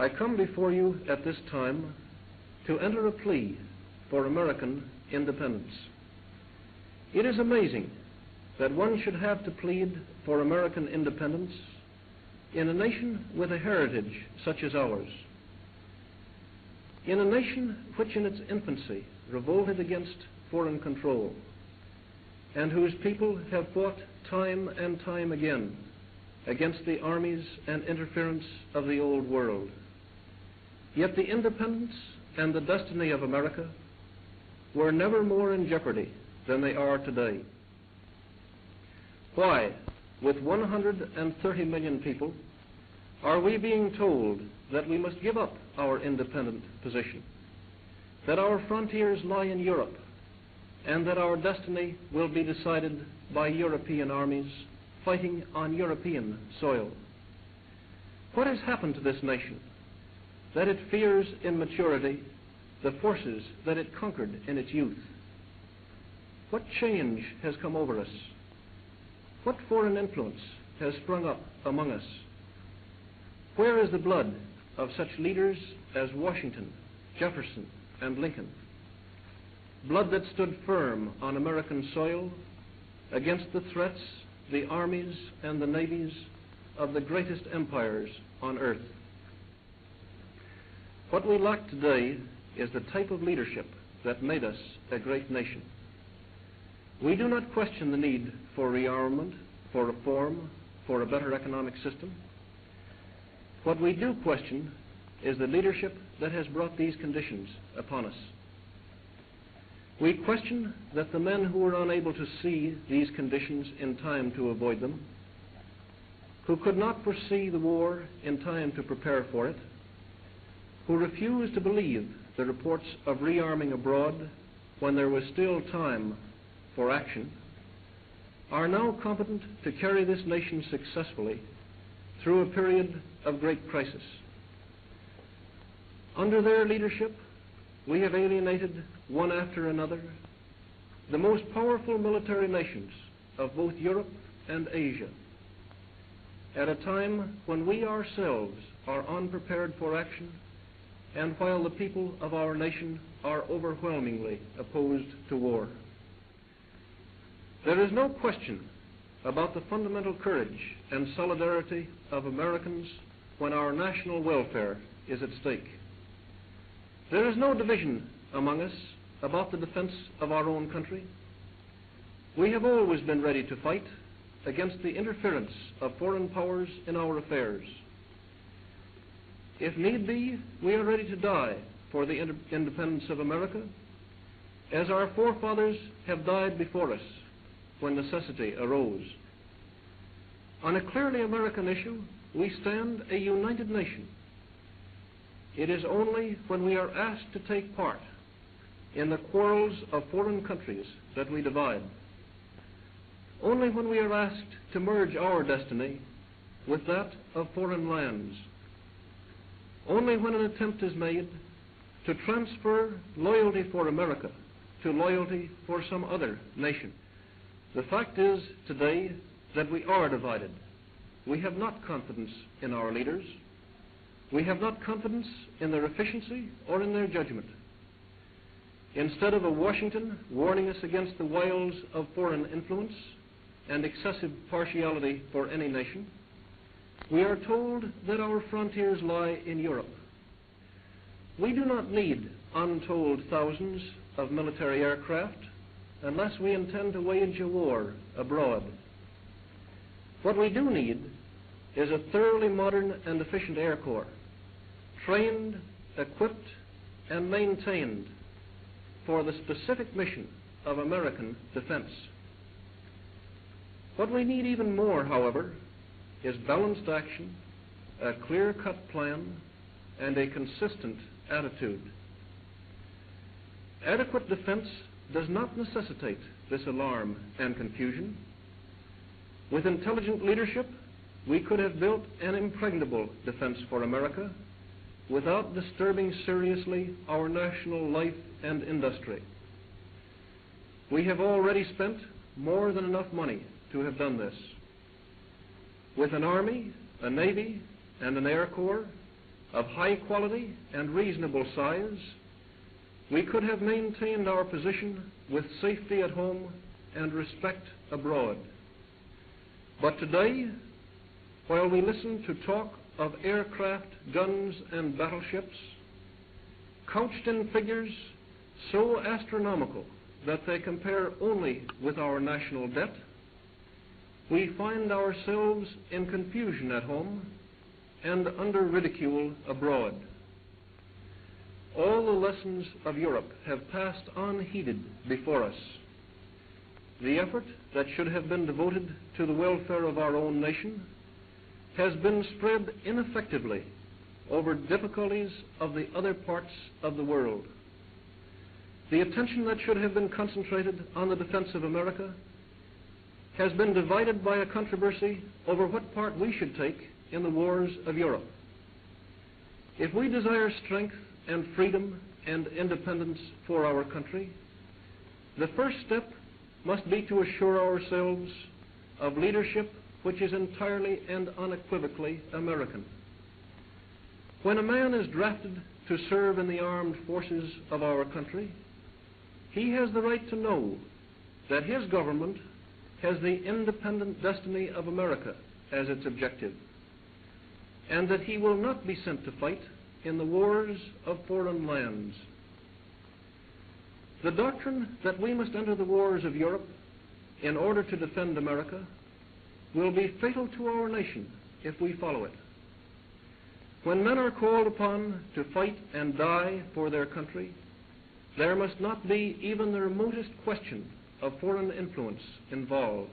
I come before you at this time to enter a plea for American independence. It is amazing that one should have to plead for American independence in a nation with a heritage such as ours, in a nation which in its infancy revolted against foreign control, and whose people have fought time and time again against the armies and interference of the old world. Yet the independence and the destiny of America were never more in jeopardy than they are today. Why, with 130 million people, are we being told that we must give up our independent position, that our frontiers lie in Europe, and that our destiny will be decided by European armies fighting on European soil? What has happened to this nation that it fears in maturity the forces that it conquered in its youth? What change has come over us? What foreign influence has sprung up among us? Where is the blood of such leaders as Washington, Jefferson, and Lincoln? Blood that stood firm on American soil against the threats, the armies, and the navies of the greatest empires on earth. What we lack today is the type of leadership that made us a great nation. We do not question the need for rearmament, for reform, for a better economic system. What we do question is the leadership that has brought these conditions upon us. We question that the men who were unable to see these conditions in time to avoid them, who could not foresee the war in time to prepare for it, who refused to believe the reports of rearming abroad when there was still time for action, are now competent to carry this nation successfully through a period of great crisis. Under their leadership, we have alienated one after another the most powerful military nations of both Europe and Asia, at a time when we ourselves are unprepared for action, and while the people of our nation are overwhelmingly opposed to war. There is no question about the fundamental courage and solidarity of Americans when our national welfare is at stake. There is no division among us about the defense of our own country. We have always been ready to fight against the interference of foreign powers in our affairs. If need be, we are ready to die for the independence of America, as our forefathers have died before us when necessity arose. On a clearly American issue, we stand a united nation. It is only when we are asked to take part in the quarrels of foreign countries that we divide. Only when we are asked to merge our destiny with that of foreign lands. Only when an attempt is made to transfer loyalty for America to loyalty for some other nation. The fact is today that we are divided. We have not confidence in our leaders. We have not confidence in their efficiency or in their judgment. Instead of a Washington warning us against the wiles of foreign influence and excessive partiality for any nation, we are told that our frontiers lie in Europe. We do not need untold thousands of military aircraft unless we intend to wage a war abroad. What we do need is a thoroughly modern and efficient Air Corps, trained, equipped, and maintained for the specific mission of American defense. What we need even more, however, is balanced action, a clear-cut plan, and a consistent attitude. Adequate defense does not necessitate this alarm and confusion. With intelligent leadership, we could have built an impregnable defense for America without disturbing seriously our national life and industry. We have already spent more than enough money to have done this. With an army, a navy, and an air corps, of high quality and reasonable size, we could have maintained our position with safety at home and respect abroad. But today, while we listen to talk of aircraft, guns, and battleships, couched in figures so astronomical that they compare only with our national debt, we find ourselves in confusion at home and under ridicule abroad. All the lessons of Europe have passed unheeded before us. The effort that should have been devoted to the welfare of our own nation has been spread ineffectively over difficulties of the other parts of the world. The attention that should have been concentrated on the defense of America has been divided by a controversy over what part we should take in the wars of Europe. If we desire strength and freedom and independence for our country, the first step must be to assure ourselves of leadership which is entirely and unequivocally American. When a man is drafted to serve in the armed forces of our country, he has the right to know that his government has the independent destiny of America as its objective, and that he will not be sent to fight in the wars of foreign lands. The doctrine that we must enter the wars of Europe in order to defend America will be fatal to our nation if we follow it. When men are called upon to fight and die for their country, there must not be even the remotest question of foreign influence involved.